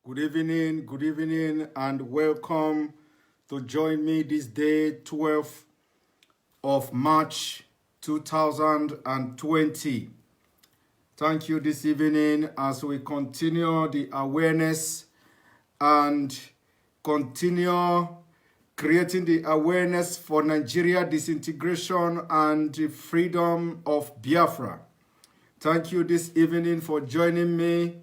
Good evening, and welcome to join me this day, 12th of March 2020. Thank you this evening as we continue the awareness and continue creating the awareness for Nigeria disintegration and the freedom of Biafra. Thank you this evening for joining me.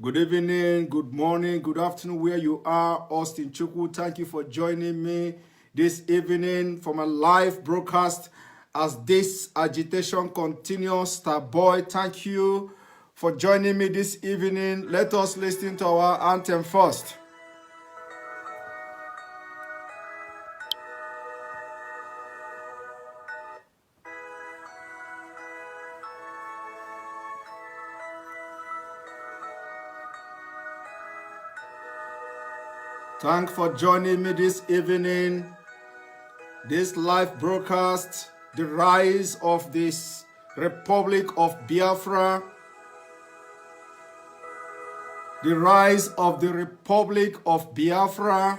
Good evening, good morning, good afternoon, where you are. Austin Chukwu, thank you for joining me this evening for my live broadcast as this agitation continues. Starboy, thank you for joining me this evening. Let us listen to our anthem first. Thanks for joining me this evening. This live broadcast, the rise of this Republic of Biafra, the rise of the Republic of Biafra.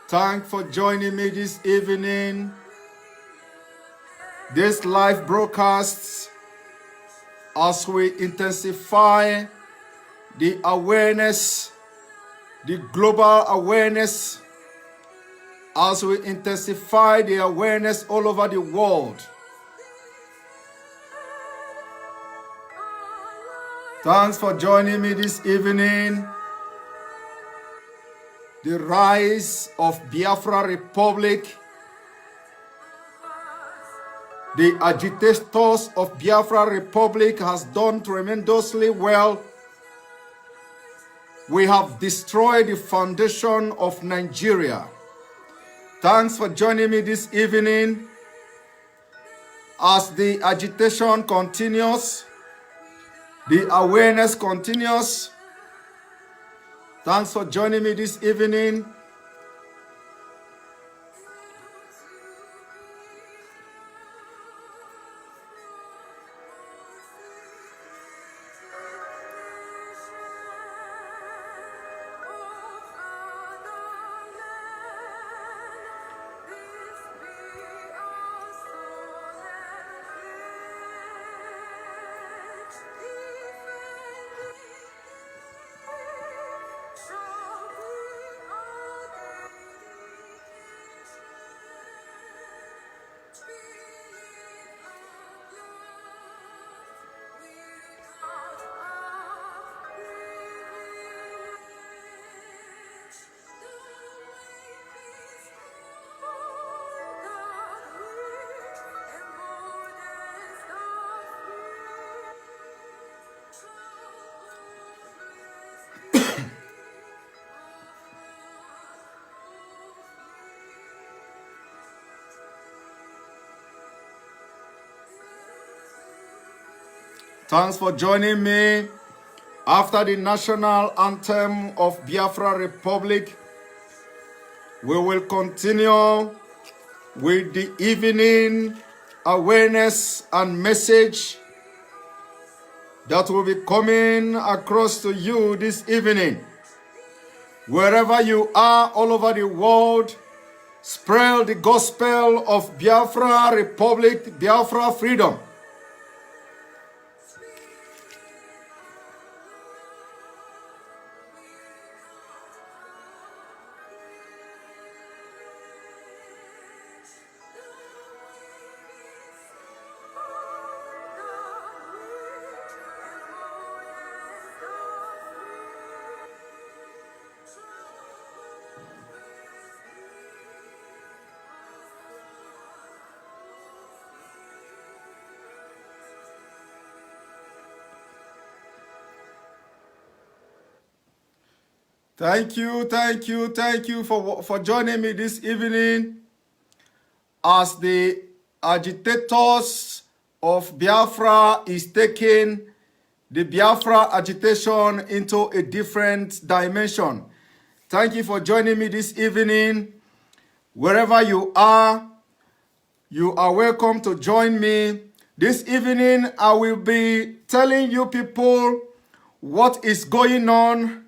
Thanks for joining me this evening. This live broadcast, as we intensify the awareness, the global awareness, as we intensify the awareness all over the world. Thanks for joining me this evening. The rise of Biafra Republic. The agitators of Biafra Republic has done tremendously well. We have destroyed the foundation of Nigeria. Thanks for joining me this evening as the agitation continues, the awareness continues. Thanks for joining me this evening. Thanks for joining me. After the national anthem of Biafra Republic, we will continue with the evening awareness and message that will be coming across to you this evening. Wherever you are all over the world, spread the gospel of Biafra Republic, Biafra freedom. Thank you for joining me this evening as the agitators of Biafra is taking the Biafra agitation into a different dimension. Thank you for joining me this evening. Wherever you are welcome to join me. This evening, I will be telling you people what is going on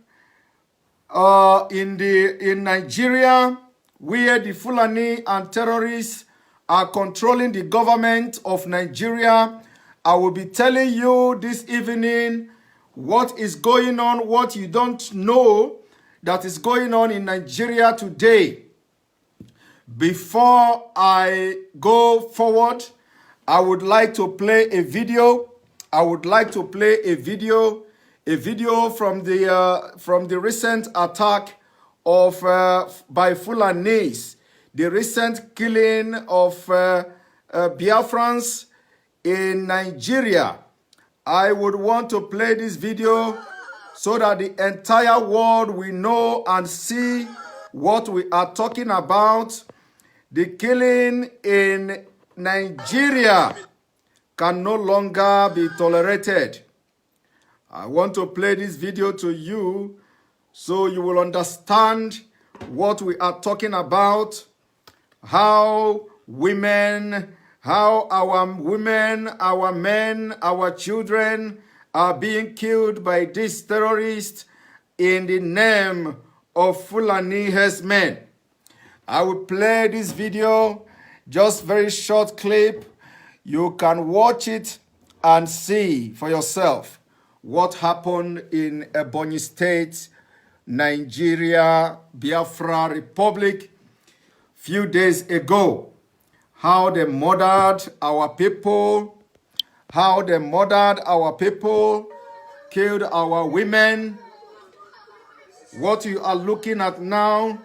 in Nigeria, where the Fulani and terrorists are controlling the government of Nigeria. I will be telling you this evening what is going on, what you don't know that is going on in Nigeria today. Before I go forward, I would like to play a video. I would like to play a video from the recent attack of by Fulanis, the recent killing of Biafrans in Nigeria. I would want to play this video so that the entire world will know and see what we are talking about. The killing in Nigeria can no longer be tolerated. I want to play this video to you so you will understand what we are talking about, how our women, our men, our children are being killed by these terrorists in the name of Fulani herdsmen. I will play this video, just very short clip. You can watch it and see for yourself what happened in Ebonyi State, Nigeria, Biafra Republic, few days ago. How they murdered our people, killed our women. What you are looking at now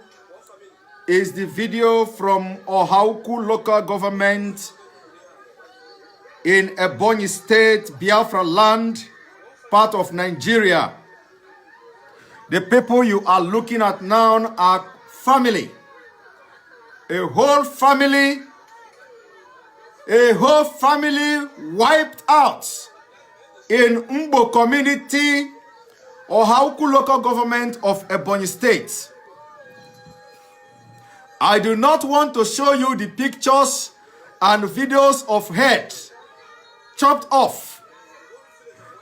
is the video from Ohauku local government in Ebonyi State, Biafra land, part of Nigeria. The people you are looking at now are family. A whole family wiped out in Mbo community or Hauku local government of Ebonyi State. I do not want to show you the pictures and videos of heads chopped off.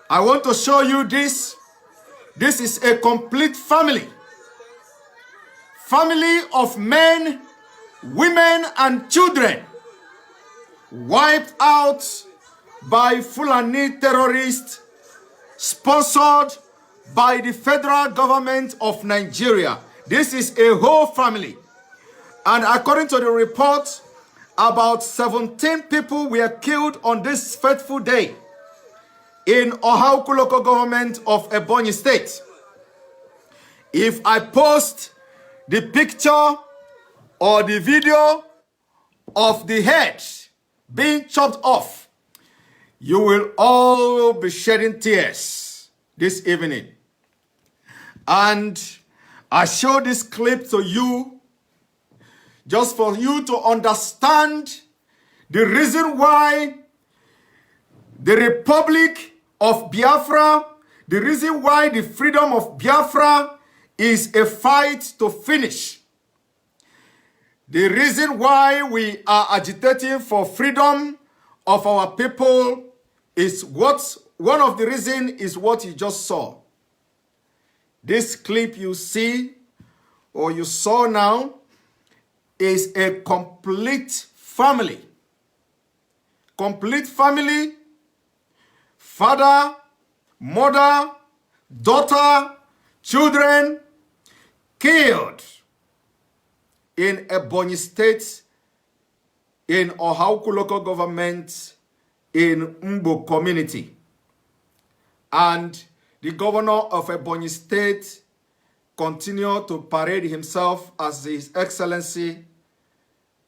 I want to show you this. This is a complete family. Family of men, women, and children wiped out by Fulani terrorists sponsored by the federal government of Nigeria. This is a whole family. And according to the report, about 17 people were killed on this fateful day in Ohauku local government of Ebonyi State. If I post the picture or the video of the head being chopped off, you will all be shedding tears this evening. And I show this clip to you just for you to understand the reason why the Republic of Biafra, the reason why the freedom of Biafra is a fight to finish. The reason why we are agitating for freedom of our people is one of the reasons is what you just saw. This clip you see or you saw now is a complete family. Complete family, father, mother, daughter, children, killed in Ebonyi State, in Ohauku local government, in Mbo community. And the governor of Ebonyi State continued to parade himself as His Excellency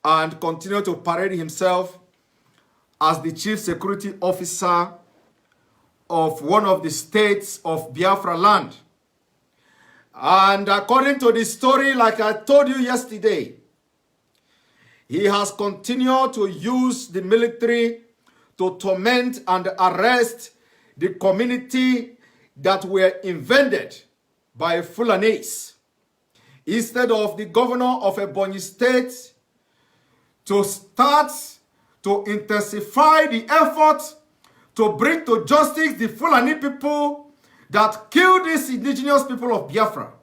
and continue to parade himself as the chief security officer of one of the states of Biafra land. And according to the story, like I told you yesterday, he has continued to use the military to torment and arrest the community that were invaded by Fulanis. Instead of the governor of Ebonyi State to to intensify the effort to bring to justice the Fulani people that killed these indigenous people of Biafra.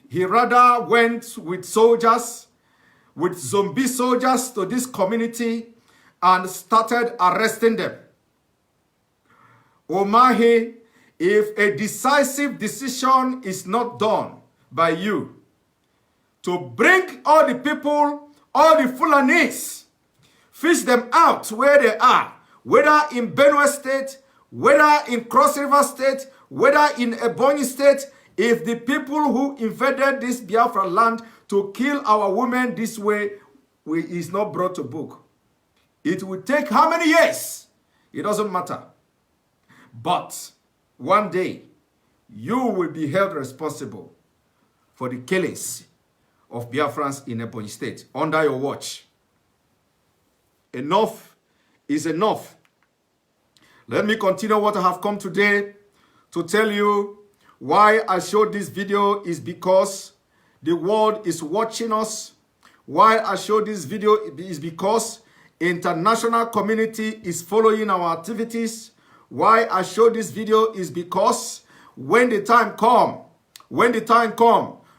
He rather went with soldiers, with zombie soldiers to this community and started arresting them. Omahi, if a decisive decision is not done by you to bring all the people, all the Fulanis, fish them out where they are, whether in Benue State, whether in Cross River State, whether in Ebonyi State, if the people who invaded this Biafra land to kill our women this way is not brought to book, it will take how many years? It doesn't matter. But one day, you will be held responsible for the killings of Biafrans in Ebonyi State under your watch. Enough is enough. Let me continue what I have come today to tell you. Why I showed this video is because the world is watching us. Why I showed this video is because international community is following our activities. Why I showed this video is because when the time come,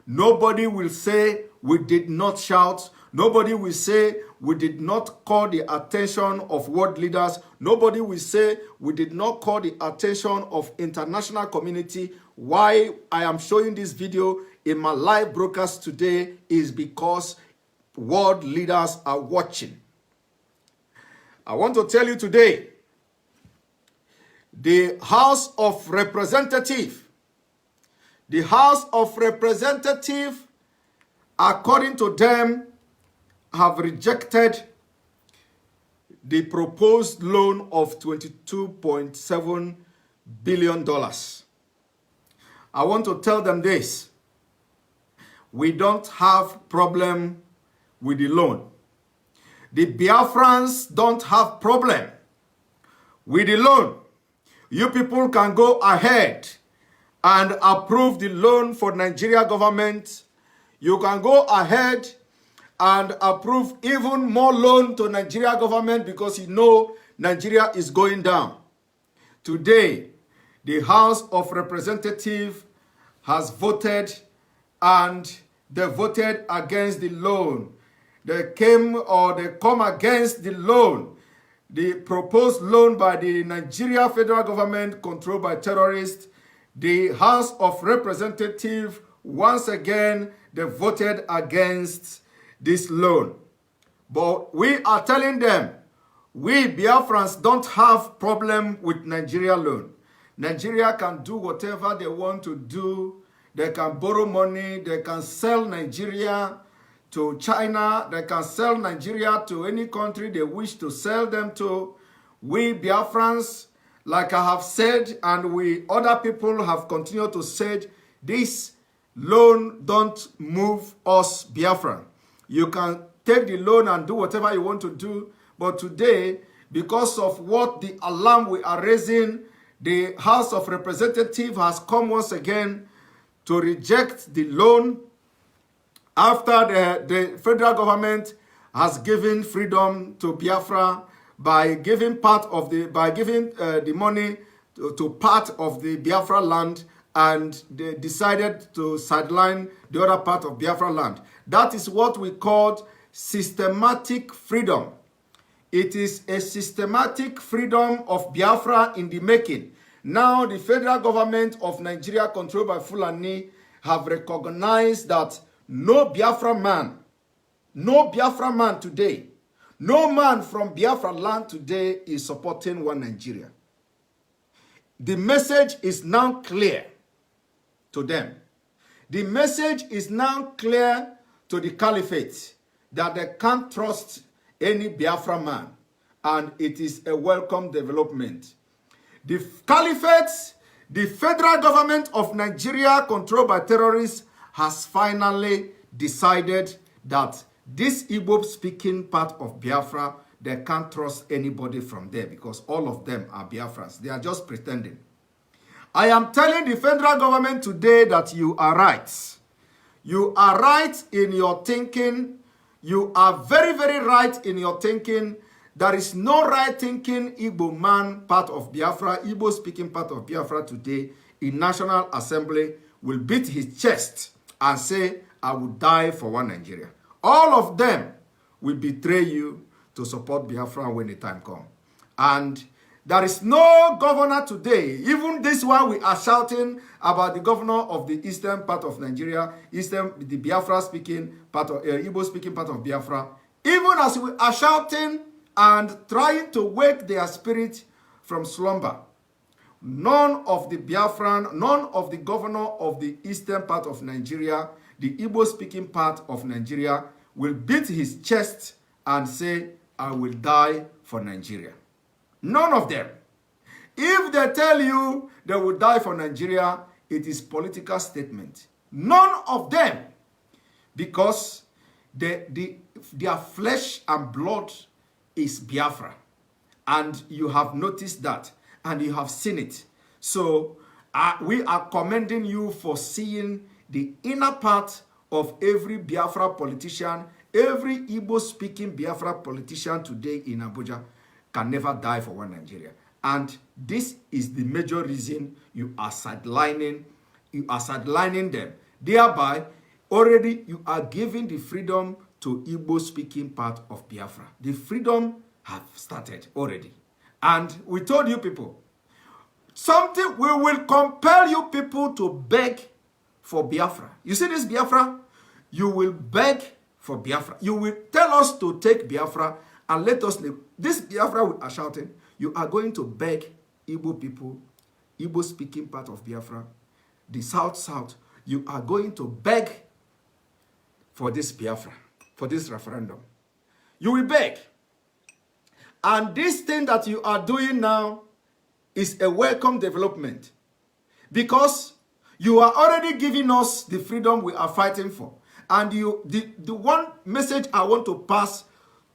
nobody will say we did not shout. Nobody will say we did not call the attention of world leaders. Nobody will say we did not call the attention of international community. Why I am showing this video in my live broadcast today is because world leaders are watching. I want to tell you today, the House of Representatives, according to them, have rejected the proposed loan of $22.7 billion. I want to tell them this. We don't have problem with the loan. The Biafrans don't have problem with the loan. You people can go ahead and approve the loan for Nigeria government. You can go ahead and approve even more loan to Nigeria government because you know Nigeria is going down. Today, the House of Representatives has voted and they voted against the loan. They come against the loan, the proposed loan by the Nigeria federal government controlled by terrorists. The House of Representatives, once again, they voted against this loan. But we are telling them, we Biafrans don't have problem with Nigeria loan. Nigeria can do whatever they want to do. They can borrow money. They can sell Nigeria to China. They can sell Nigeria to any country they wish to sell them to. We Biafrans, like I have said, and we other people have continued to say, this loan don't move us Biafran. You can take the loan and do whatever you want to do. But today, because of what the alarm we are raising, the House of Representatives has come once again to reject the loan after the federal government has given freedom to Biafra by giving the money to part of the Biafra land, and they decided to sideline the other part of Biafra land. That is what we call systematic freedom. It is a systematic freedom of Biafra in the making. Now the federal government of Nigeria, controlled by Fulani, have recognized that no Biafra man today, no man from Biafra land today is supporting one Nigeria. The message is now clear to them. The message is now clear to the caliphate that they can't trust any Biafra man, and it is a welcome development. The caliphate, the federal government of Nigeria controlled by terrorists, has finally decided that this Igbo-speaking part of Biafra, they can't trust anybody from there because all of them are Biafrans. They are just pretending. I am telling the federal government today that you are right. You are right in your thinking. You are very, very right in your thinking there is no right-thinking Igbo man part of Biafra, Igbo-speaking part of Biafra today in National Assembly will beat his chest and say, I will die for one Nigeria. All of them will betray you to support Biafra when the time comes. And there is no governor today, even this one we are shouting about the governor of the eastern part of Nigeria, the Biafra-speaking part of, Igbo-speaking part of Biafra. Even as we are shouting and trying to wake their spirit from slumber, none of the Biafran, none of the governor of the eastern part of Nigeria, the Igbo-speaking part of Nigeria, will beat his chest and say, I will die for Nigeria. None of them. If they tell you they will die for Nigeria, it is political statement. None of them. Because their flesh and blood is Biafra. And you have noticed that. And you have seen it. So we are commending you for seeing the inner part of every Biafra politician, every Igbo-speaking Biafra politician today in Abuja can never die for one Nigeria. And this is the major reason you are sidelining them. Thereby, already you are giving the freedom to Igbo-speaking part of Biafra. The freedom have started already. And we told you people, we will compel you people to beg for Biafra. You see this Biafra? You will beg for Biafra. You will tell us to take Biafra and let us live. This Biafra we are shouting, you are going to beg Igbo people, Igbo-speaking part of Biafra, the South, you are going to beg for this Biafra, for this referendum. You will beg. And this thing that you are doing now is a welcome development. Because you are already giving us the freedom we are fighting for. And the one message I want to pass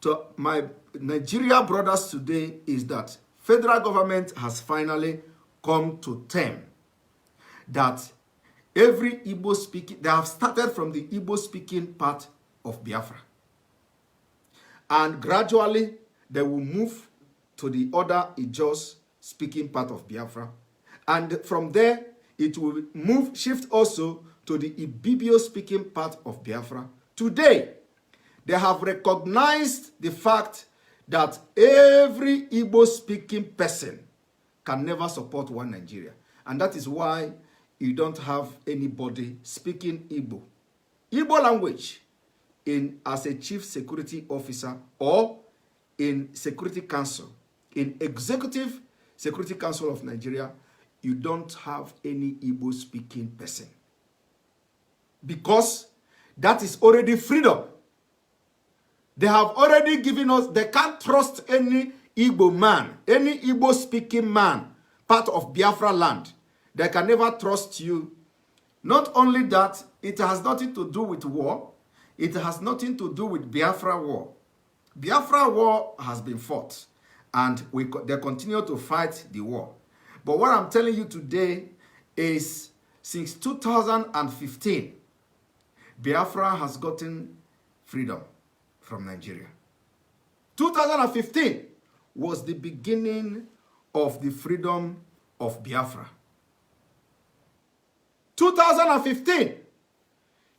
to my Nigeria brothers today is that federal government has finally come to term that every Igbo speaking, they have started from the Igbo speaking part of Biafra. And gradually, they will move to the other Ijos speaking part of Biafra. And from there, it will shift also to the Ibibio speaking part of Biafra. Today, they have recognized the fact that every Igbo speaking person can never support one Nigeria. And that is why you don't have anybody speaking Igbo language as a chief security officer or in Security Council. In Executive Security Council of Nigeria, you don't have any Igbo speaking person. Because that is already freedom. They have already given us, they can't trust any Igbo man, any Igbo speaking man, part of Biafra land. They can never trust you. Not only that, it has nothing to do with war. It has nothing to do with Biafra war. Biafra war has been fought. And they continue to fight the war. But what I'm telling you today is since 2015, Biafra has gotten freedom from Nigeria. 2015 was the beginning of the freedom of Biafra. 2015,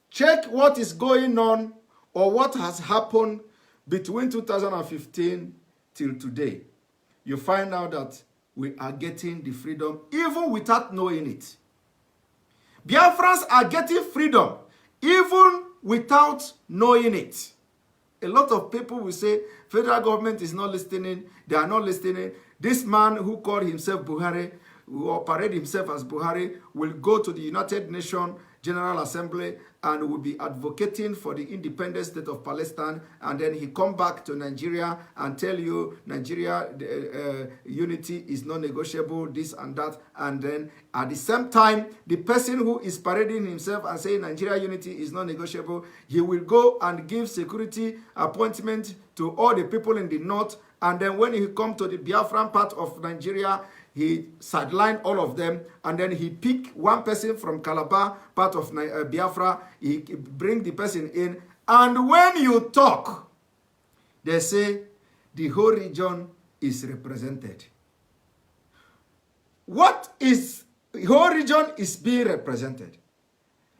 check what is going on or what has happened between 2015 till today. You find out that we are getting the freedom even without knowing it. Biafrans are getting freedom even without knowing it. A lot of people will say, federal government is not listening, they are not listening. This man who called himself Buhari, who operated himself as Buhari, will go to the United Nations General Assembly and will be advocating for the independent state of Palestine, and then he come back to Nigeria and tell you Nigeria unity is non-negotiable, this and that, and then at the same time, the person who is parading himself and saying Nigeria unity is non-negotiable, he will go and give security appointment to all the people in the north, and then when he come to the Biafran part of Nigeria, he sidelined all of them, and then he picked one person from Calabar, part of Biafra, he bring the person in, and when you talk, they say the whole region is represented. What is the whole region is being represented?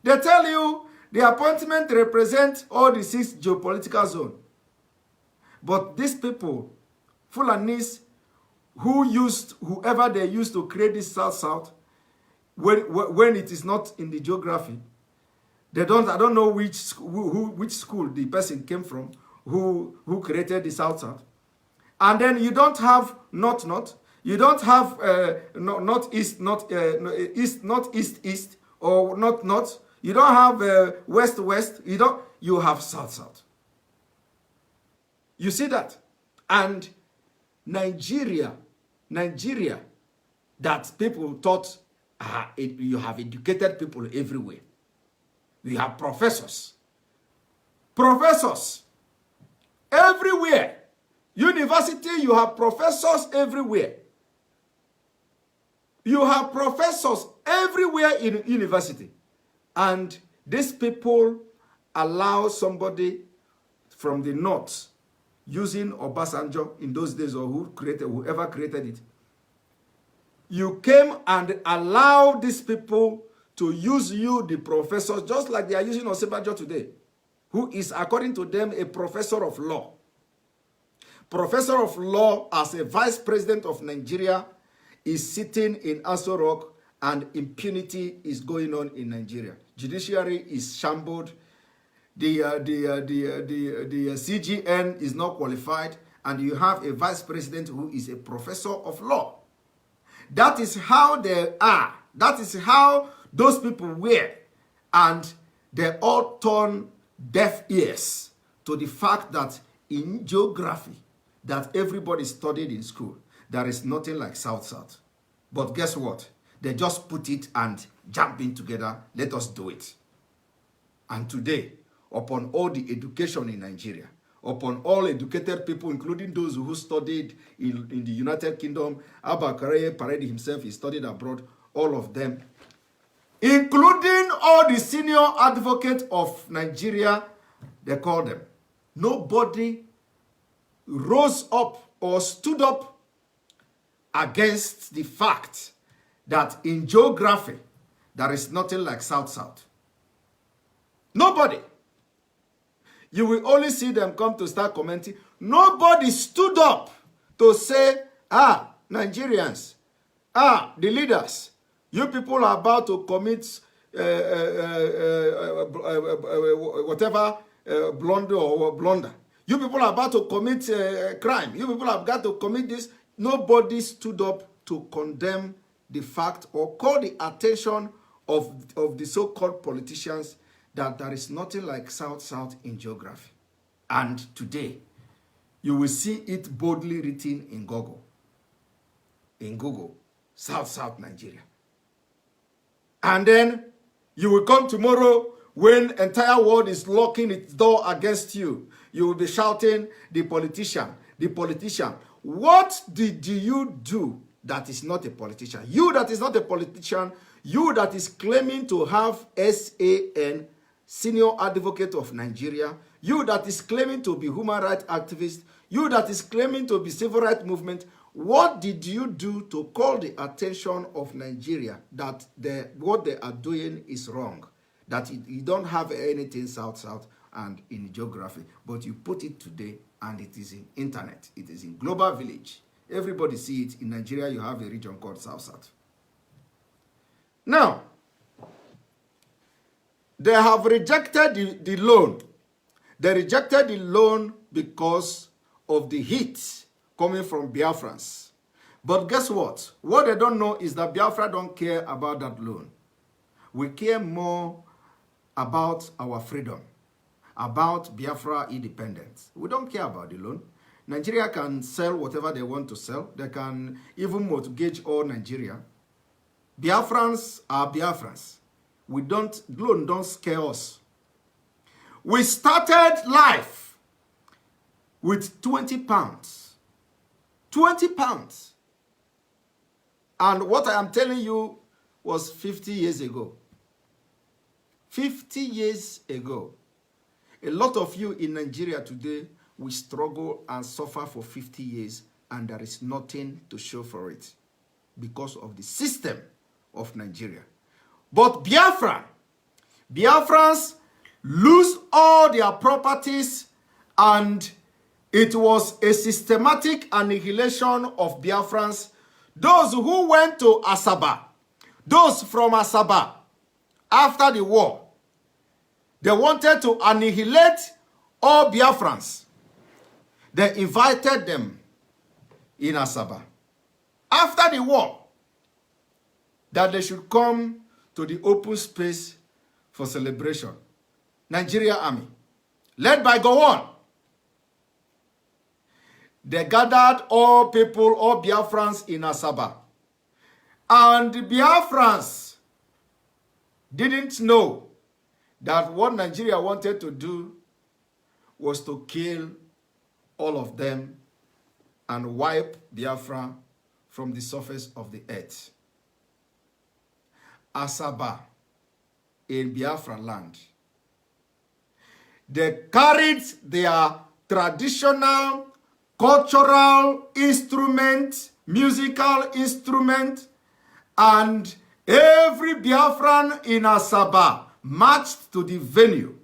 They tell you the appointment represents all the 6 geopolitical zones. But these people, Fulanis, whoever they used to create this South-South, when it is not in the geography, I don't know which school the person came from, who created the South-South. And then you don't have North-North, you don't have North-East, East-East, or North-North, you don't have West-West, you have South-South. You see that? And Nigeria, that people thought you have educated people everywhere. You have professors everywhere. University, you have professors everywhere. You have professors everywhere in university. And these people allow somebody from the north, using Obasanjo in those days, or whoever created it. You came and allowed these people to use you, the professors, just like they are using Osinbajo today, who is, according to them, a professor of law. Professor of law as a vice president of Nigeria is sitting in Aso Rock, and impunity is going on in Nigeria. Judiciary is shambled. The CGN is not qualified, and you have a vice president who is a professor of law. That is how they are. That is how those people were. And they all turn deaf ears to the fact that in geography that everybody studied in school, there is nothing like South-South. But guess what? They just put it and jump in together. Let us do it. And today, upon all the education in Nigeria, upon all educated people, including those who studied in the United Kingdom, Abba Paredi himself, he studied abroad, all of them, including all the senior advocates of Nigeria, they call them. Nobody rose up or stood up against the fact that in geography, there is nothing like South-South. Nobody. You will only see them come to start commenting. Nobody stood up to say, Nigerians, the leaders, you people are about to commit whatever blunder or blunder. You people are about to commit crime. You people have got to commit this. Nobody stood up to condemn the fact or call the attention of the so-called politicians that there is nothing like South-South in geography. And today, you will see it boldly written in Google. In Google, South-South Nigeria. And then you will come tomorrow when entire world is locking its door against you. You will be shouting, the politician, the politician. What did you do that is not a politician? You that is not a politician, you that is claiming to have SAN, Senior Advocate of Nigeria, you that is claiming to be human rights activist, you that is claiming to be civil rights movement, what did you do to call the attention of Nigeria that what they are doing is wrong? That you don't have anything South-South and in geography, but you put it today and it is in internet. It is in global village. Everybody see it. In Nigeria, you have a region called South-South. Now, they have rejected the loan. They rejected the loan because of the heat coming from Biafrans. But guess what? What they don't know is that Biafra don't care about that loan. We care more about our freedom, about Biafra independence. We don't care about the loan. Nigeria can sell whatever they want to sell. They can even mortgage all Nigeria. Biafrans are Biafrans. Loan don't scare us. We started life with 20 pounds. 20 pounds. And what I am telling you was 50 years ago. 50 years ago. A lot of you in Nigeria today we struggle and suffer for 50 years and there is nothing to show for it because of the system of Nigeria. But Biafrans lose all their properties, and it was a systematic annihilation of Biafrans. Those who went to Asaba, those from Asaba, after the war, they wanted to annihilate all Biafrans. They invited them in Asaba, after the war, that they should come to the open space for celebration. Nigeria Army, led by Gowon, they gathered all people, all Biafrans in Asaba. And the Biafrans didn't know that what Nigeria wanted to do was to kill all of them and wipe Biafra from the surface of the earth. Asaba, in Biafra land, they carried their traditional, cultural instrument, musical instrument, and every Biafran in Asaba marched to the venue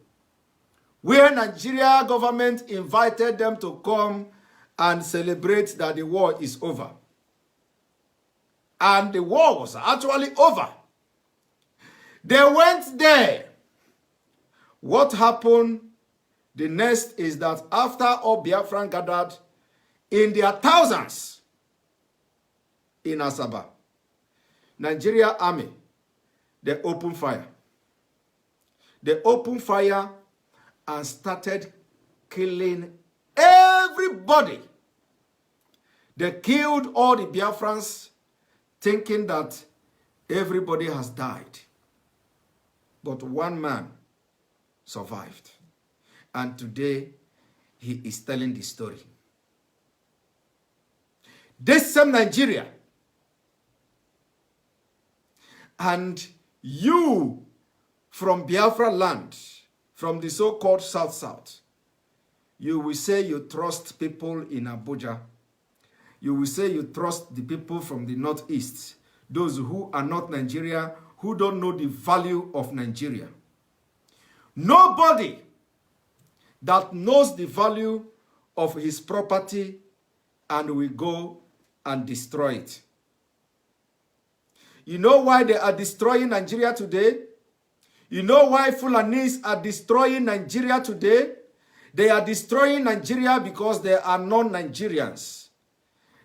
where Nigeria government invited them to come and celebrate that the war is over. And the war was actually over. They went there. What happened the next is that after all Biafran gathered in their thousands in Asaba, Nigeria Army, they opened fire. They opened fire and started killing everybody. They killed all the Biafrans, thinking that everybody has died. But one man survived. And today, he is telling the story. This same Nigeria, and you from Biafra land, from the so-called South, you will say you trust people in Abuja. You will say you trust the people from the Northeast, those who are not Nigeria, who don't know the value of Nigeria. Nobody that knows the value of his property and will go and destroy it. You know why they are destroying Nigeria today? You know why Fulanis are destroying Nigeria today? They are destroying Nigeria because they are non-Nigerians.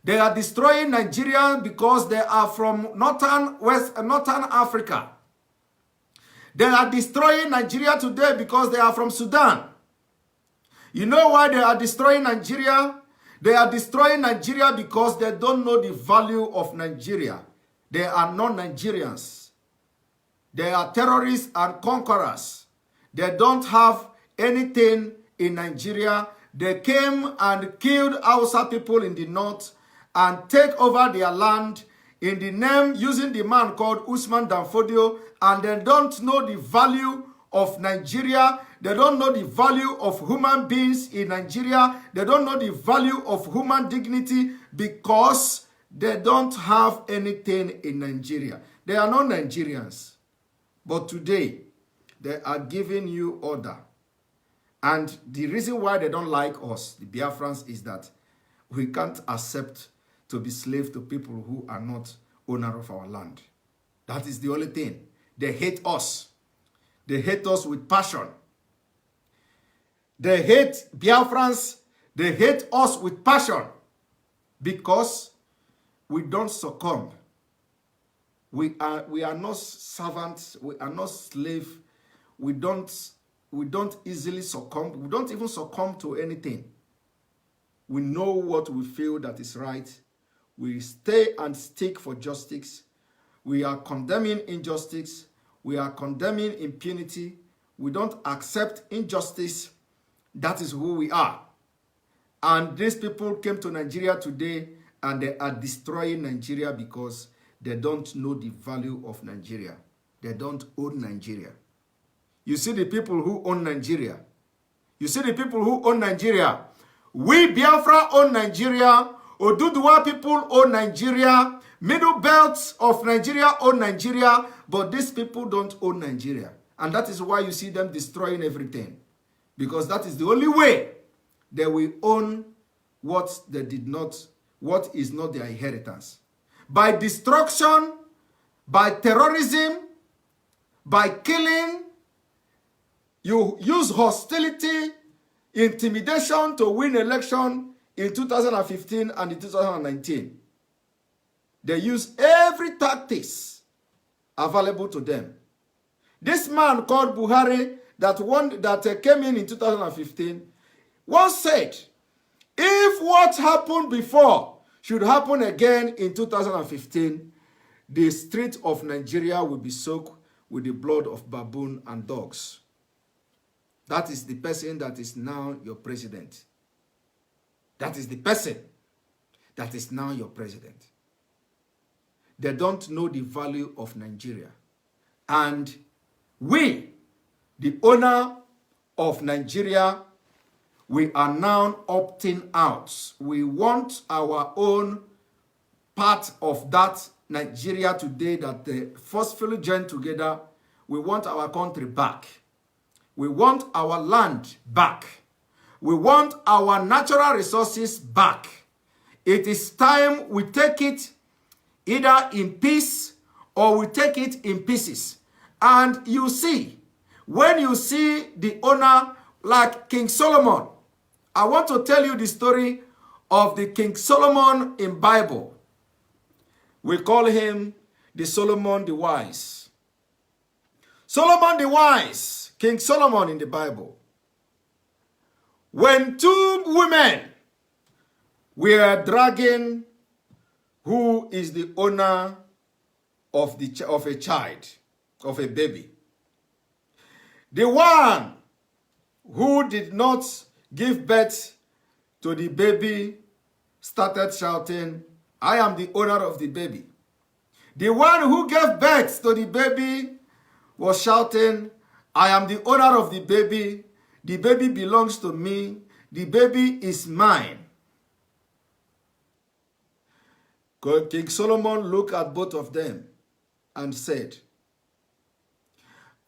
They are destroying Nigeria because they are from northern Africa. They are destroying Nigeria today because they are from Sudan. You know why they are destroying Nigeria? They are destroying Nigeria because they don't know the value of Nigeria. They are non-Nigerians. They are terrorists and conquerors. They don't have anything in Nigeria. They came and killed Hausa people in the north and take over their land in the name, using the man called Usman Danfodio, and they don't know the value of Nigeria. They don't know the value of human beings in Nigeria. They don't know the value of human dignity because they don't have anything in Nigeria. They are not Nigerians. But today, they are giving you order. And the reason why they don't like us, the Biafrans, is that we can't accept to be slave to people who are not owner of our land. That is the only thing. They hate us. They hate us with passion. They hate Biafrans. They hate us with passion because we don't succumb. We are not servants. We are not slaves. We don't easily succumb. We don't even succumb to anything. We know what we feel that is right. We stay and stick for justice. We are condemning injustice. We are condemning impunity. We don't accept injustice. That is who we are. And these people came to Nigeria today and they are destroying Nigeria because they don't know the value of Nigeria. They don't own Nigeria. You see the people who own Nigeria. You see the people who own Nigeria. We Biafra own Nigeria. Oduduwa people own Nigeria. Middle belts of Nigeria own Nigeria. But these people don't own Nigeria. And that is why you see them destroying everything. Because that is the only way they will own what they did not, what is not their inheritance. By destruction, by terrorism, by killing, you use hostility, intimidation to win election in 2015 and in 2019. They use every tactics available to them. This man called Buhari that came in 2015 once said, if what happened before should happen again in 2015, the street of Nigeria will be soaked with the blood of baboon and dogs. That is the person that is now your president. That is the person that is now your president. They don't know the value of Nigeria. And we, the owner of Nigeria, we are now opting out. We want our own part of that Nigeria today that they forcefully joined together. We want our country back. We want our land back. We want our natural resources back. It is time we take it either in peace or we take it in pieces. And you see, when you see the owner like King Solomon, I want to tell you the story of the King Solomon in Bible. We call him the Solomon the Wise. Solomon the Wise, King Solomon in the Bible. When two women were dragging who is the owner of a child, of a baby. The one who did not give birth to the baby started shouting, I am the owner of the baby. The one who gave birth to the baby was shouting, I am the owner of the baby. The baby belongs to me. The baby is mine. King Solomon looked at both of them and said,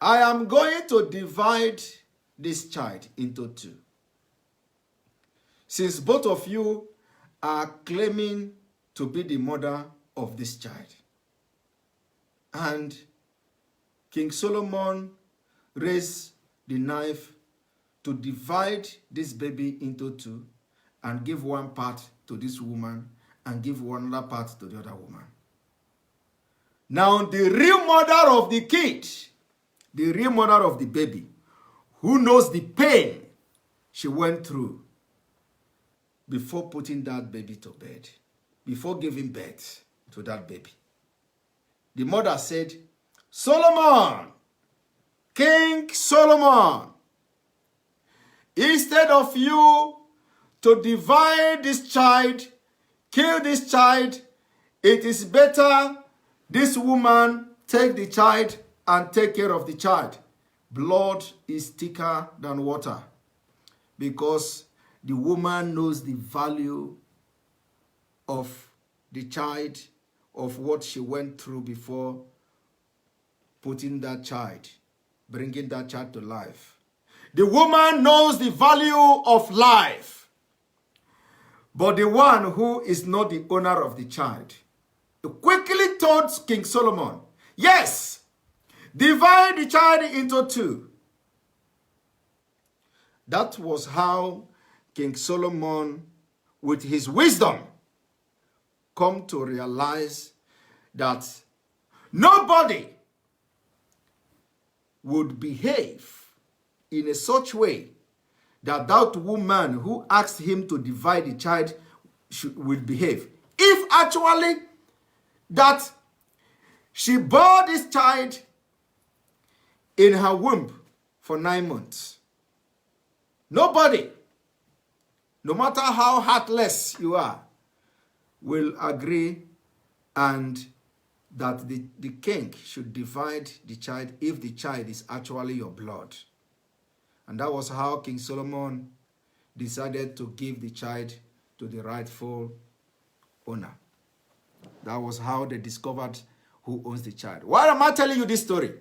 I am going to divide this child into two. Since both of you are claiming to be the mother of this child. And King Solomon raised the knife to divide this baby into two and give one part to this woman and give one other part to the other woman. Now the real mother of the kid, the real mother of the baby, who knows the pain she went through before putting that baby to bed, before giving birth to that baby. The mother said, Solomon, King Solomon, instead of you to divide this child, kill this child, it is better this woman take the child and take care of the child. Blood is thicker than water because the woman knows the value of the child, of what she went through before putting that child, bringing that child to life. The woman knows the value of life. But the one who is not the owner of the child quickly told King Solomon, yes, divide the child into two. That was how King Solomon, with his wisdom, come to realize that nobody would behave in a such way that that woman who asked him to divide the child will behave. If actually that she bore this child in her womb for 9 months. Nobody, no matter how heartless you are, will agree and that the king should divide the child if the child is actually your blood. And that was how King Solomon decided to give the child to the rightful owner. That was how they discovered who owns the child. Why am I telling you this story?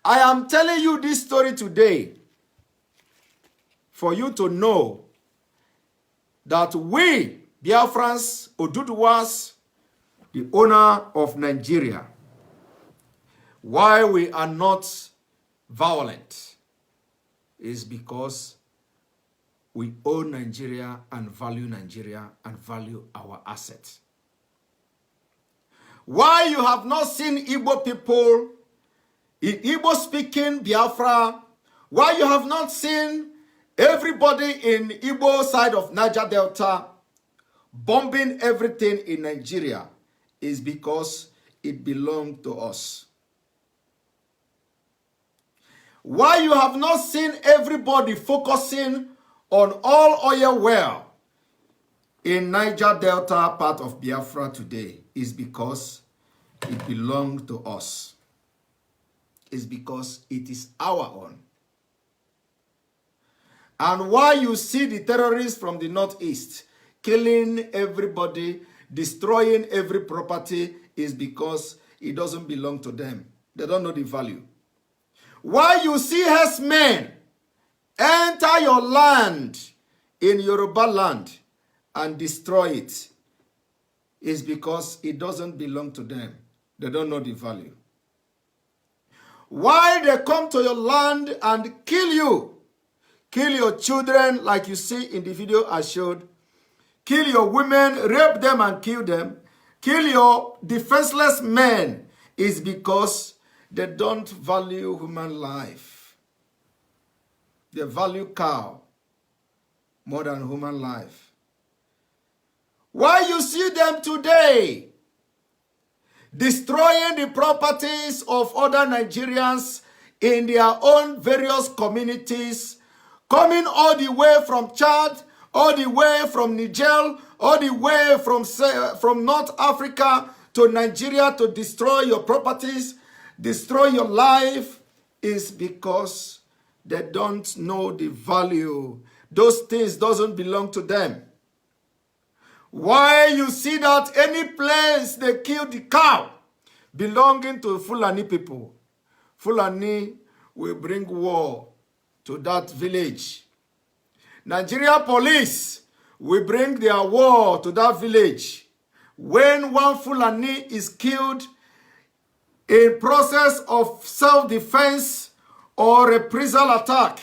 I am telling you this story today for you to know that we, Biafrans, Oduduwas, the owner of Nigeria, why we are not violent is because we own Nigeria and value our assets. Why you have not seen Igbo people in Igbo-speaking Biafra, why you have not seen everybody in Igbo side of Niger Delta bombing everything in Nigeria is because it belonged to us. Why you have not seen everybody focusing on all oil well in Niger Delta part of Biafra today is because it belongs to us. It's because it is our own. And why you see the terrorists from the northeast killing everybody, destroying every property is because it doesn't belong to them. They don't know the value. Why you see herdsmen enter your land in Yoruba land and destroy it is because it doesn't belong to them. They don't know the value. Why they come to your land and kill you, kill your children like you see in the video I showed, kill your women, rape them and kill them, kill your defenseless men is because they don't value human life. They value cow more than human life. Why you see them today destroying the properties of other Nigerians in their own various communities, coming all the way from Chad, all the way from Niger, all the way from North Africa to Nigeria to destroy your properties, destroy your life, is because they don't know the value. Those things doesn't belong to them. Why you see that any place they kill the cow belonging to Fulani people, Fulani will bring war to that village. Nigeria police will bring their war to that village. When one Fulani is killed in process of self-defense or reprisal attack,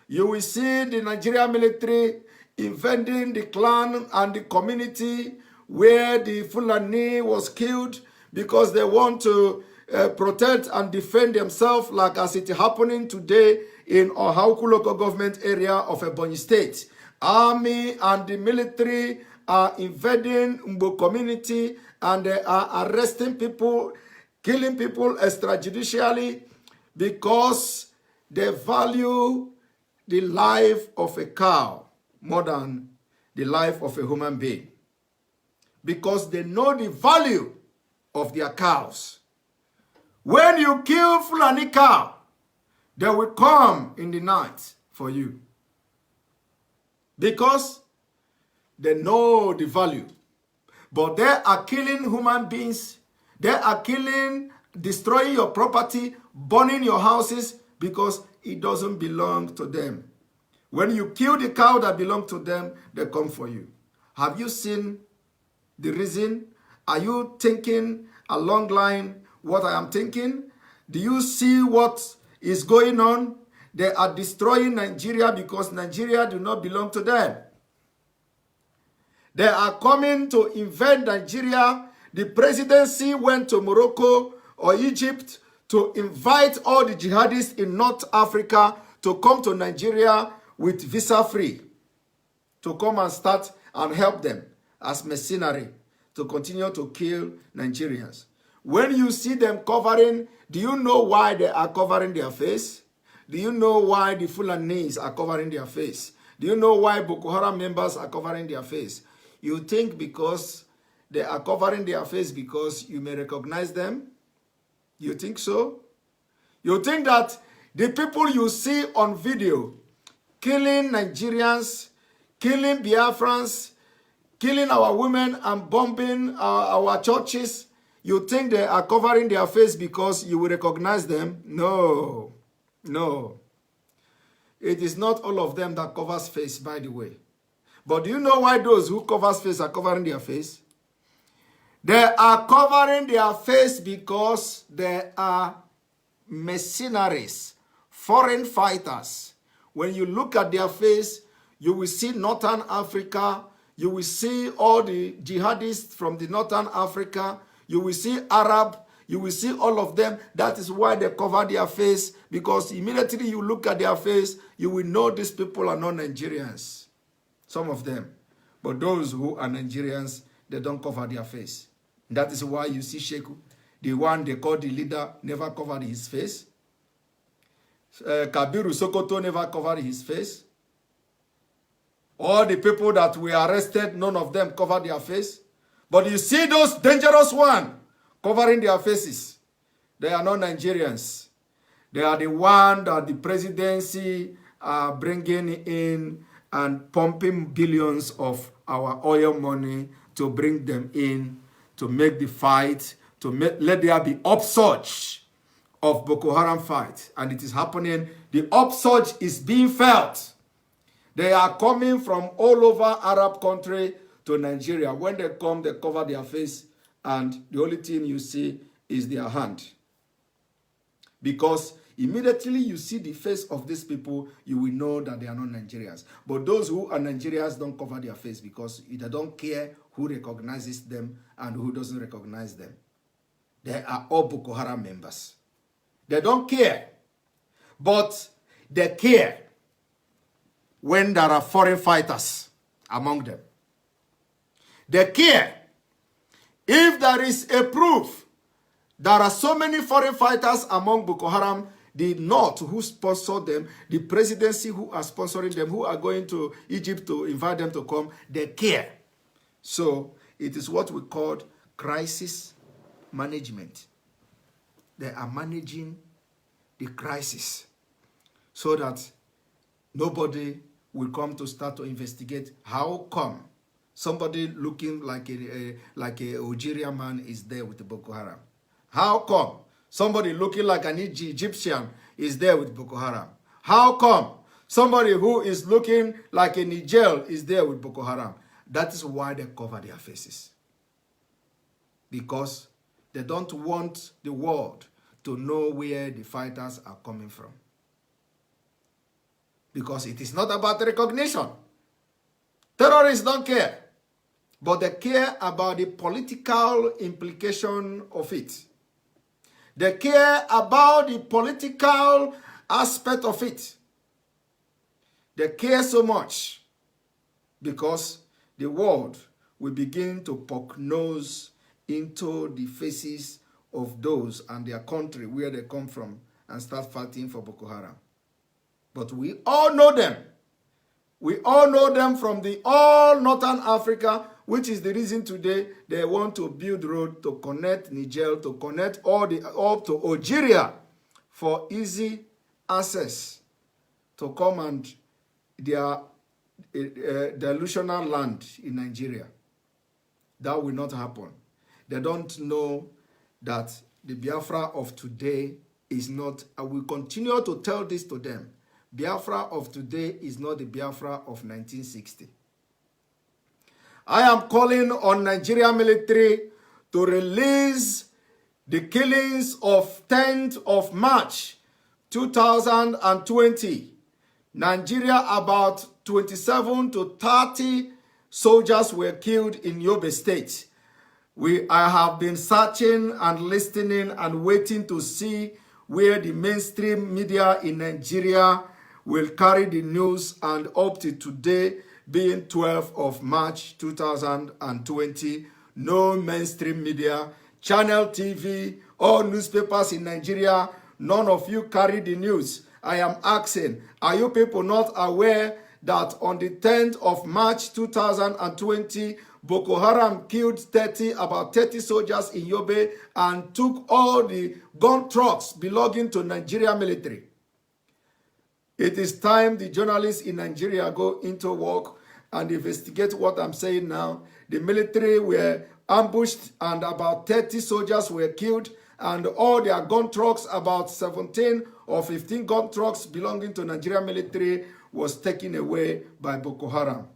you will see the Nigerian military invading the clan and the community where the Fulani was killed because they want to protect and defend themselves, like as it is happening today in Ohauku local government area of Ebonyi State. Army and the military are invading Mbo community and they are arresting people, killing people extrajudicially because they value the life of a cow more than the life of a human being. Because they know the value of their cows. When you kill Fulani cow, they will come in the night for you. Because they know the value. But they are killing human beings. They are killing, destroying your property, burning your houses because it doesn't belong to them. When you kill the cow that belongs to them, they come for you. Have you seen the reason? Are you thinking along line what I am thinking? Do you see what is going on? They are destroying Nigeria because Nigeria do not belong to them. They are coming to invade Nigeria. The presidency went to Morocco or Egypt to invite all the jihadists in North Africa to come to Nigeria with visa free, to come and start and help them as mercenary to continue to kill Nigerians. When you see them covering, do you know why they are covering their face? Do you know why the Fulanis are covering their face? Do you know why Boko Haram members are covering their face? You think because they are covering their face because you may recognize them? You think so? You think that the people you see on video killing Nigerians, killing Biafrans, killing our women and bombing our churches. You think they are covering their face because you will recognize them? No, no. It is not all of them that covers face, by the way. But do you know why those who covers face are covering their face? They are covering their face because they are mercenaries, foreign fighters. When you look at their face, you will see Northern Africa. You will see all the jihadists from the Northern Africa. You will see Arab. You will see all of them. That is why they cover their face, because immediately you look at their face, you will know these people are not Nigerians. Some of them. But those who are Nigerians, they don't cover their face. That is why you see Sheku, the one they call the leader, never covered his face. Kabiru Sokoto never covered his face. All the people that were arrested, none of them covered their face. But you see those dangerous ones covering their faces. They are not Nigerians. They are the one that the presidency are bringing in and pumping billions of our oil money to bring them in, to make the fight, to let there be upsurge of Boko Haram fight. And it is happening. The upsurge is being felt. They are coming from all over Arab country to Nigeria. When they come, they cover their face, and the only thing you see is their hand. Because immediately you see the face of these people, you will know that they are not Nigerians. But those who are Nigerians don't cover their face because they don't care who recognizes them and who doesn't recognize them. They are all Boko Haram members. They don't care. But they care when there are foreign fighters among them. They care if there is a proof there are so many foreign fighters among Boko Haram, the North who sponsor them, the presidency who are sponsoring them, who are going to Egypt to invite them to come, they care. So it is what we call crisis management. They are managing the crisis so that nobody will come to start to investigate how come somebody looking like a Algerian man is there with the Boko Haram. How come somebody looking like an Egyptian is there with Boko Haram? How come somebody who is looking like a Niger is there with Boko Haram? That is why they cover their faces. Because they don't want the world to know where the fighters are coming from. Because it is not about recognition. Terrorists don't care. But they care about the political implication of it. They care about the political aspect of it. They care so much because the world will begin to poke nose into the faces of those and their country where they come from and start fighting for Boko Haram. But we all know them. We all know them from the all Northern Africa, which is the reason today they want to build road to connect Niger, to connect all the up to Algeria for easy access to come and their delusional land in Nigeria. That will not happen. They don't know that the Biafra of today is not, I will continue to tell this to them. Biafra of today is not the Biafra of 1960. I am calling on Nigerian military to release the killings of 10th of March 2020. Nigeria, about 27 to 30 soldiers were killed in Yobe State. I have been searching and listening and waiting to see where the mainstream media in Nigeria will carry the news, and up to today, being 12th of March 2020, no mainstream media, channel TV, all newspapers in Nigeria, none of you carry the news. I am asking, are you people not aware that on the 10th of March 2020, Boko Haram killed about 30 soldiers in Yobe and took all the gun trucks belonging to Nigeria military? It is time the journalists in Nigeria go into work and investigate what I'm saying now. The military were ambushed and about 30 soldiers were killed, and all their gun trucks, about 17 or 15 gun trucks belonging to Nigerian military, was taken away by Boko Haram.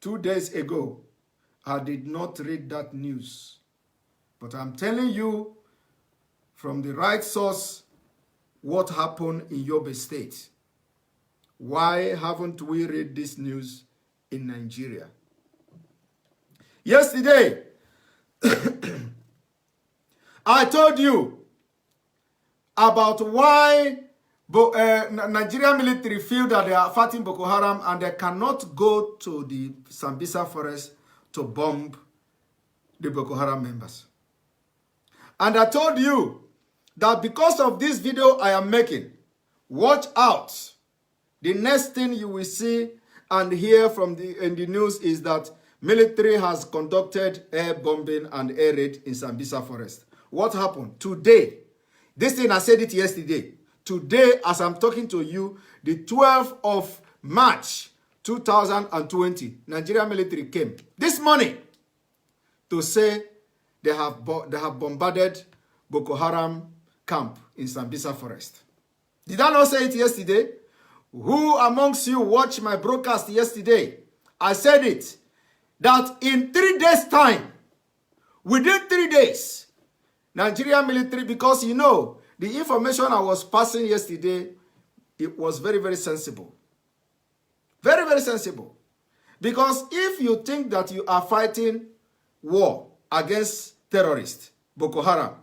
2 days ago, I did not read that news. But I'm telling you from the right source what happened in Yobe State. Why haven't we read this news in Nigeria? Yesterday, I told you about why Nigerian military feel that they are fighting Boko Haram and they cannot go to the Sambisa forest to bomb the Boko Haram members. And I told you that because of this video I am making, watch out. The next thing you will see and hear from in the news is that military has conducted air bombing and air raid in Sambisa forest. What happened? Today, this thing I said it yesterday. Today, as I'm talking to you, the 12th of March 2020, Nigerian military came this morning to say they have bombarded Boko Haram camp in Sambisa forest. Did I not say it yesterday? Who amongst you watched my broadcast yesterday? I said it, that in 3 days' time, within 3 days, Nigerian military, because you know, the information I was passing yesterday, it was very, very sensible. Very, very sensible. Because if you think that you are fighting war against terrorists, Boko Haram,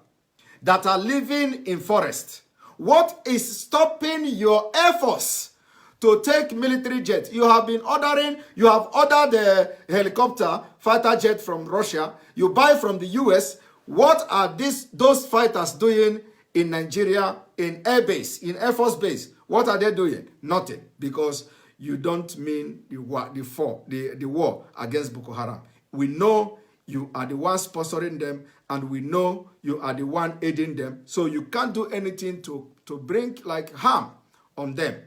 that are living in forest, what is stopping your efforts to take military jet? You have ordered the helicopter fighter jet from Russia. You buy from the US. What are those fighters doing in Nigeria, in air base, in Air Force base? What are they doing? Nothing, because you don't mean the war against Boko Haram. We know you are the one sponsoring them, and we know you are the one aiding them, so you can't do anything to bring like harm on them.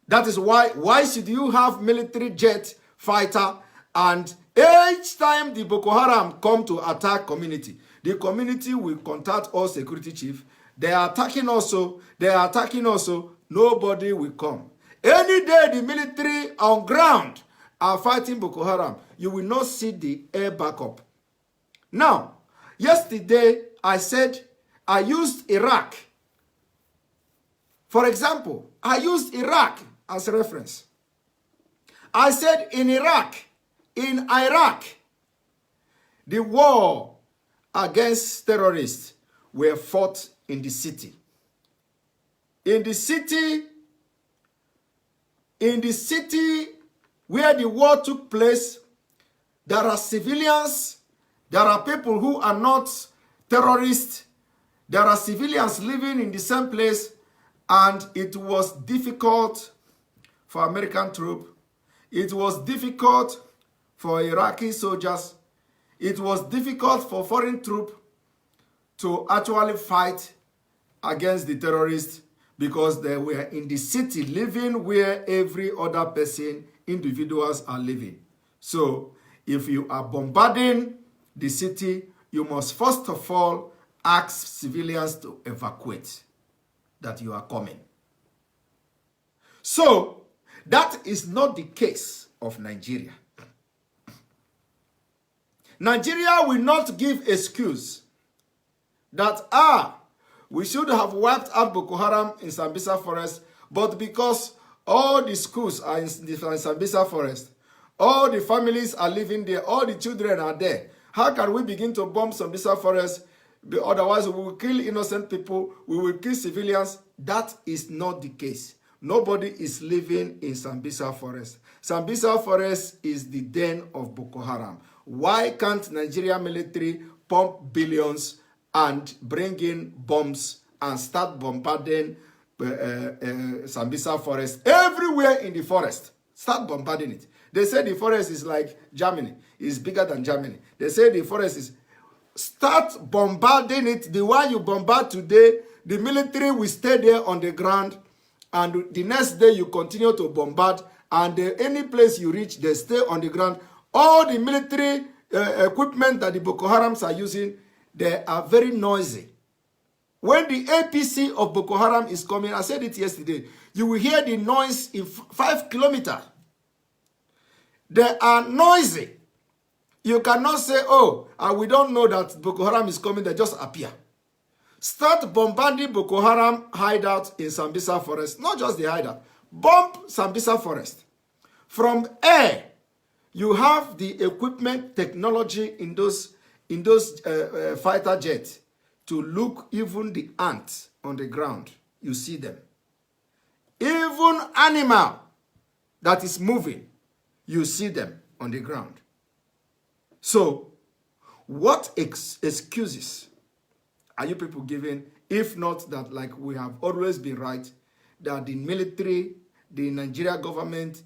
That is why should you have military jet fighter, and each time the Boko Haram come to attack community, the community will contact all security chief. They are attacking also. Nobody will come. Any day the military on ground are fighting Boko Haram, you will not see the air backup. Now, yesterday I said I used Iraq. For example, I used Iraq as a reference. I said in Iraq, the war against terrorists were fought in the city. In the city where the war took place, there are civilians, there are people who are not terrorists, there are civilians living in the same place, and it was difficult for American troops. It was difficult for Iraqi soldiers. It was difficult for foreign troops to actually fight against the terrorists, because they were in the city living where every other person, individuals are living. So if you are bombarding the city, you must first of all ask civilians to evacuate, that you are coming. So that is not the case of Nigeria. Nigeria will not give excuse that, we should have wiped out Boko Haram in Sambisa forest, but because all the schools are in Sambisa forest, all the families are living there, all the children are there, how can we begin to bomb Sambisa forest? Otherwise, we will kill innocent people, we will kill civilians. That is not the case. Nobody is living in Sambisa forest. Sambisa forest is the den of Boko Haram. Why can't Nigeria military pump billions and bring in bombs and start bombarding Sambisa forest? Everywhere in the forest, start bombarding it. They say the forest is like Germany. It's bigger than Germany. They say the forest is start bombarding it. The one you bombard today, the military will stay there on the ground, and the next day you continue to bombard, and any place you reach, they stay on the ground. All the military equipment that the Boko Harams are using, they are very noisy. When the APC of Boko Haram is coming, I said it yesterday, you will hear the noise in 5 kilometers. They are noisy. You cannot say, oh, we don't know that Boko Haram is coming, they just appear. Start bombarding Boko Haram hideout in Sambisa Forest. Not just the hideout. Bomb Sambisa Forest. From air, you have the equipment, technology in those fighter jets to look even the ants on the ground. You see them. Even animal that is moving, you see them on the ground. So, what excuses are you people giving, if not that, like we have always been right, that the military, the Nigeria government,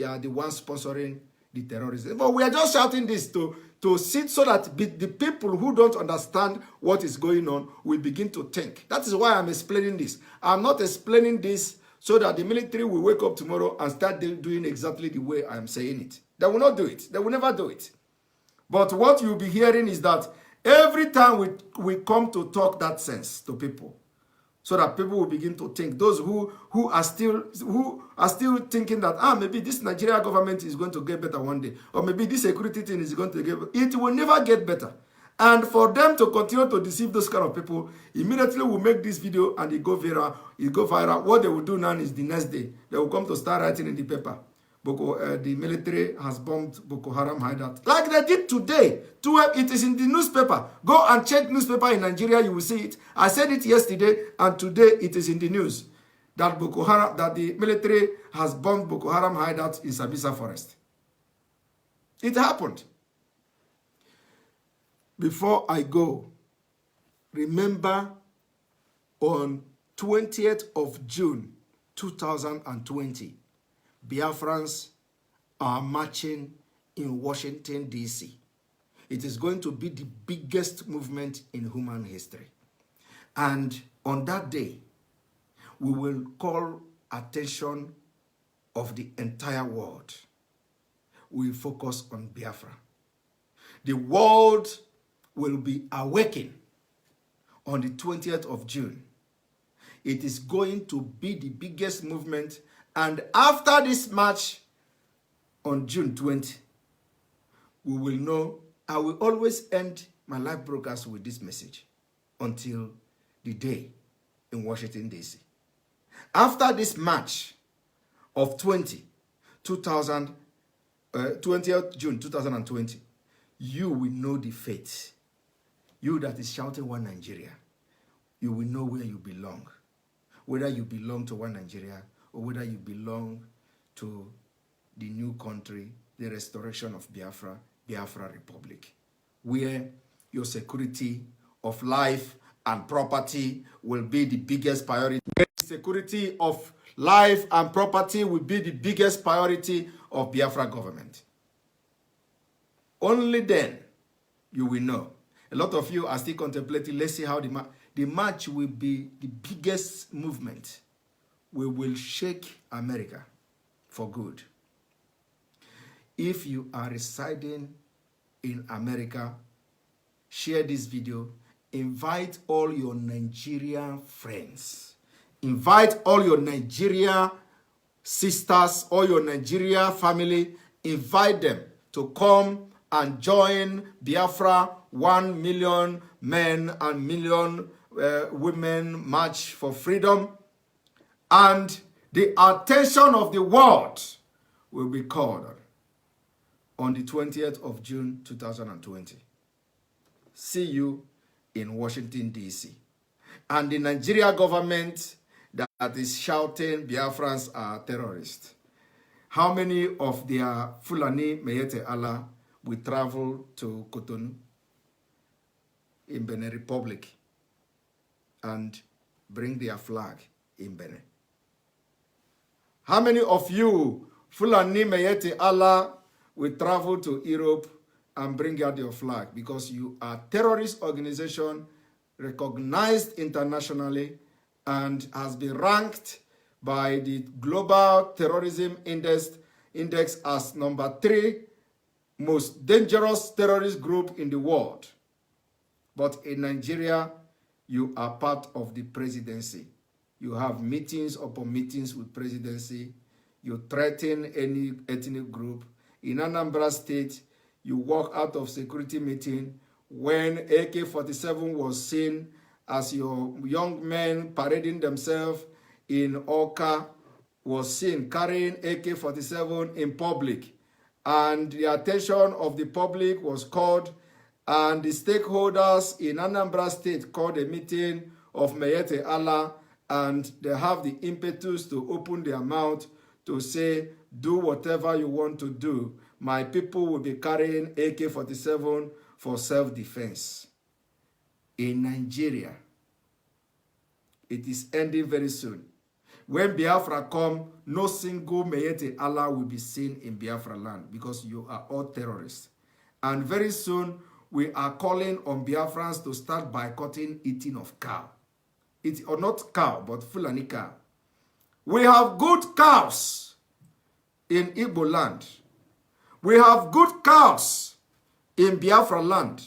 are the ones sponsoring the terrorism? But we are just shouting this to sit so that the people who don't understand what is going on will begin to think. That is why I'm explaining this. I'm not explaining this so that the military will wake up tomorrow and start doing exactly the way I'm saying it. They will not do it. They will never do it. But what you'll be hearing is that every time we come to talk that sense to people, so that people will begin to think, those who are still thinking that maybe this Nigeria government is going to get better one day, or maybe this security thing is going to get better. It will never get better. And for them to continue to deceive those kind of people, immediately we'll make this video and it go viral. What they will do now is the next day they will come to start writing in the paper, the military has bombed Boko Haram hideout. Like they did today. It is in the newspaper. Go and check newspaper in Nigeria, you will see it. I said it yesterday, and today it is in the news that the military has bombed Boko Haram hideout in Sambisa Forest. It happened. Before I go, remember on 20th of June 2020, Biafrans are marching in Washington, D.C. It is going to be the biggest movement in human history. And on that day, we will call attention of the entire world. We will focus on Biafra. The world will be awakened on the 20th of June. It is going to be the biggest movement. And after this march on June 20, we will know. I will always end my live broadcast with this message until the day in Washington, D.C. After this march of 20th June 2020, you will know the fate. You that is shouting One Nigeria, you will know where you belong. Whether you belong to One Nigeria or whether you belong to the new country, the restoration of Biafra, Biafra Republic, where your security of life and property will be the biggest priority. Security of life and property will be the biggest priority of Biafra government. Only then you will know. A lot of you are still contemplating, let's see how the march will be the biggest movement. We will shake America for good. If you are residing in America, share this video. Invite all your Nigerian friends. Invite all your Nigeria sisters, all your Nigeria family. Invite them to come and join Biafra 1 million men and million women march for freedom. And the attention of the world will be called on the 20th of June 2020. See you in Washington, D.C. And the Nigeria government that is shouting Biafrans are terrorists. How many of their Fulani Meyete Allah will travel to Cotonou in Benin Republic and bring their flag in Benin? How many of you Fulani Meyete Allah will travel to Europe and bring out your flag, because you are a terrorist organization recognized internationally and has been ranked by the Global Terrorism Index as number 3 most dangerous terrorist group in the world. But in Nigeria, you are part of the presidency. You have meetings upon meetings with presidency. You threaten any ethnic group. In Anambra State, you walk out of security meeting when AK-47 was seen as your young men parading themselves in Oka was seen carrying AK-47 in public. And the attention of the public was called, and the stakeholders in Anambra State called a meeting of Mayete Allah, and they have the impetus to open their mouth to say, do whatever you want to do. My people will be carrying AK-47 for self-defense. In Nigeria, it is ending very soon. When Biafra come, no single Mayete Allah will be seen in Biafra land, because you are all terrorists. And very soon, we are calling on Biafrans to start boycotting eating of cow. Or not cow, but Fulani cow. We have good cows in Igbo land. We have good cows in Biafra land.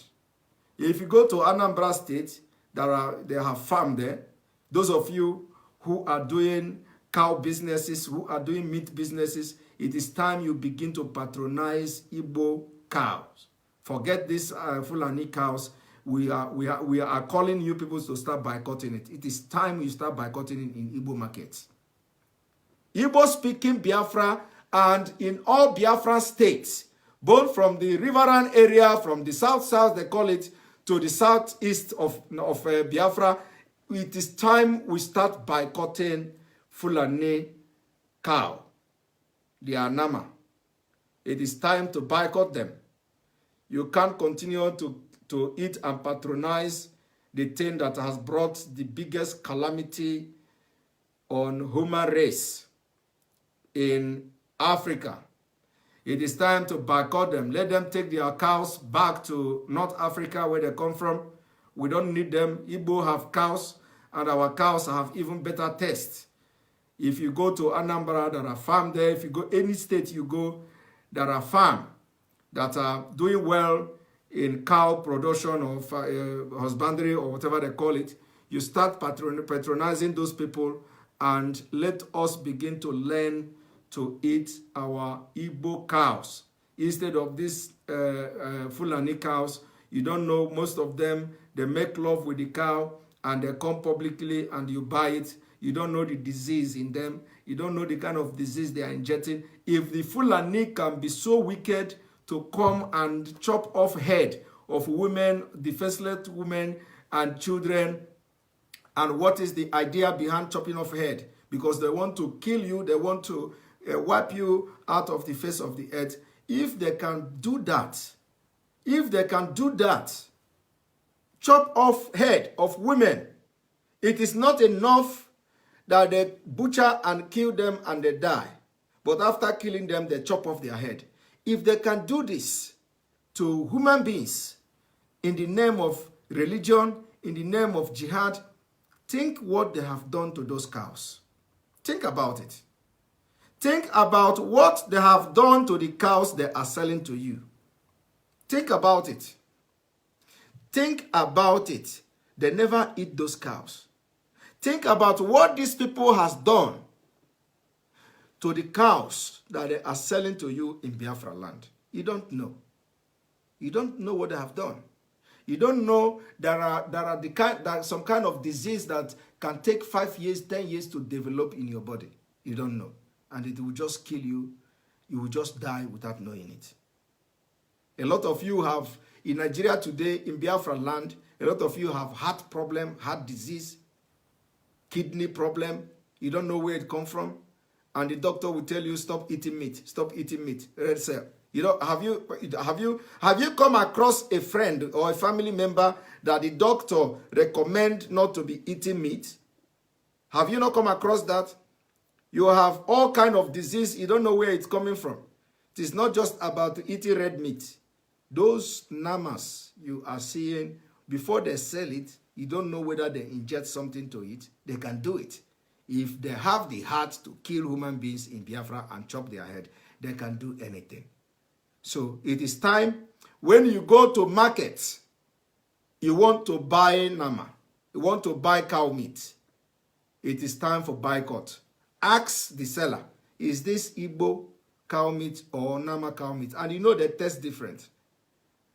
If you go to Anambra State, they have farm there. Those of you who are doing cow businesses, who are doing meat businesses, it is time you begin to patronize Igbo cows. Forget these Fulani cows. We are calling you people to start boycotting it. It is time you start boycotting it in Igbo markets. Igbo speaking Biafra, and in all Biafran states, both from the riverine area, from the south they call it, to the southeast of Biafra, it is time we start boycotting Fulani cow, the Anama. It is time to boycott them. You can't continue to eat and patronize the thing that has brought the biggest calamity on human race in Africa. It is time to boycott them. Let them take their cows back to North Africa where they come from. We don't need them. Igbo have cows, and our cows have even better taste. If you go to Anambra, there are farms there. If you go any state you go, there are farms that are doing well in cow production of husbandry or whatever they call it. You start patronizing those people, and let us begin to learn to eat our Igbo cows instead of these Fulani cows. You don't know, most of them, they make love with the cow and they come publicly and you buy it. You don't know the disease in them. You don't know the kind of disease they are injecting. If the Fulani can be so wicked to come and chop off head of women, defenseless women and children, and what is the idea behind chopping off head? Because they want to kill you, they want to wipe you out of the face of the earth. If they can do that, chop off head of women, it is not enough that they butcher and kill them and they die. But after killing them, they chop off their head. If they can do this to human beings in the name of religion, in the name of jihad, think what they have done to those cows. Think about it. Think about what they have done to the cows they are selling to you. Think about it. Think about it. They never eat those cows. Think about what these people has done to the cows that they are selling to you in Biafra land. You don't know. You don't know what they have done. You don't know there's some kind of disease that can take 5 years, 10 years to develop in your body. You don't know. And it will just kill you. You will just die without knowing it. A lot of you have, in Nigeria today, in Biafra land, a lot of you have heart problem, heart disease, kidney problem. You don't know where it comes from. And the doctor will tell you, stop eating meat. Stop eating meat. Red cell. You know, have you come across a friend or a family member that the doctor recommend not to be eating meat? Have you not come across that? You have all kind of disease. You don't know where it's coming from. It is not just about eating red meat. Those namas you are seeing, before they sell it, you don't know whether they inject something to it. They can do it. If they have the heart to kill human beings in Biafra and chop their head, they can do anything. So it is time, when you go to markets, you want to buy nama, you want to buy cow meat, it is time for boycott. Ask the seller, is this Igbo cow meat or nama cow meat? And you know they taste different.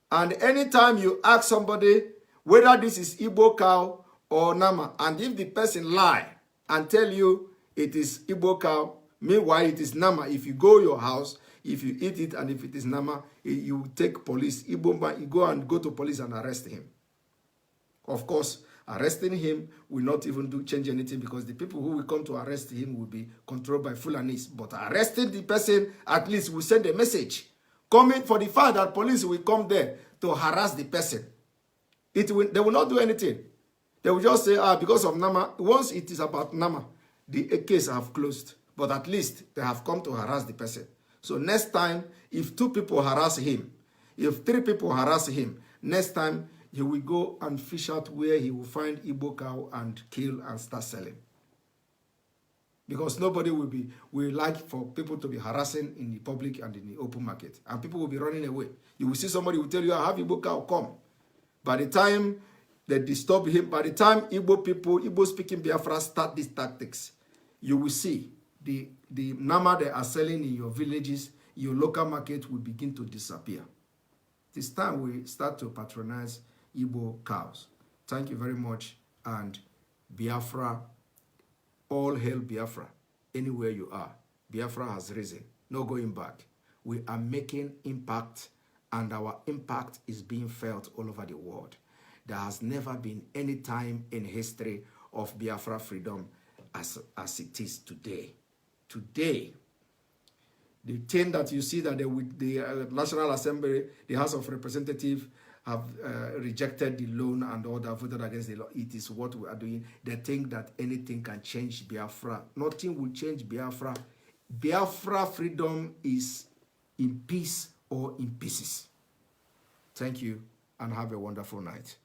And anytime you ask somebody whether this is Igbo cow or nama, and if the person lie and tell you it is Igbo cow, meanwhile it is nama, if you go your house, if you eat it and if it is nama, you take police, Igbo, you go to police and arrest him. Of course, arresting him will not even change anything, because the people who will come to arrest him will be controlled by Fulanis. But arresting the person at least will send a message coming for the fact that police will come there to harass the person. They will not do anything. They will just say, because of Nama, once it is about Nama, the case have closed. But at least they have come to harass the person. So next time, if 2 people harass him, if 3 people harass him, next time he will go and fish out where he will find Igbo cow and kill and start selling. Because nobody will like for people to be harassing in the public and in the open market. And people will be running away. You will see somebody who will tell you, I have Igbo cow, come. By the time they disturb him, by the time Igbo speaking Biafra start these tactics, you will see the nama they are selling in your villages, your local market will begin to disappear. This time we start to patronize Igbo cows. Thank you very much. And Biafra, all hail Biafra. Anywhere you are, Biafra has risen. No going back. We are making impact, and our impact is being felt all over the world. There has never been any time in history of Biafra freedom as it is today. Today, the thing that you see that the National Assembly, the House of Representatives, have rejected the loan and all that, voted against the law. It is what we are doing. They think that anything can change Biafra. Nothing will change Biafra. Biafra freedom is in peace or in pieces. Thank you and have a wonderful night.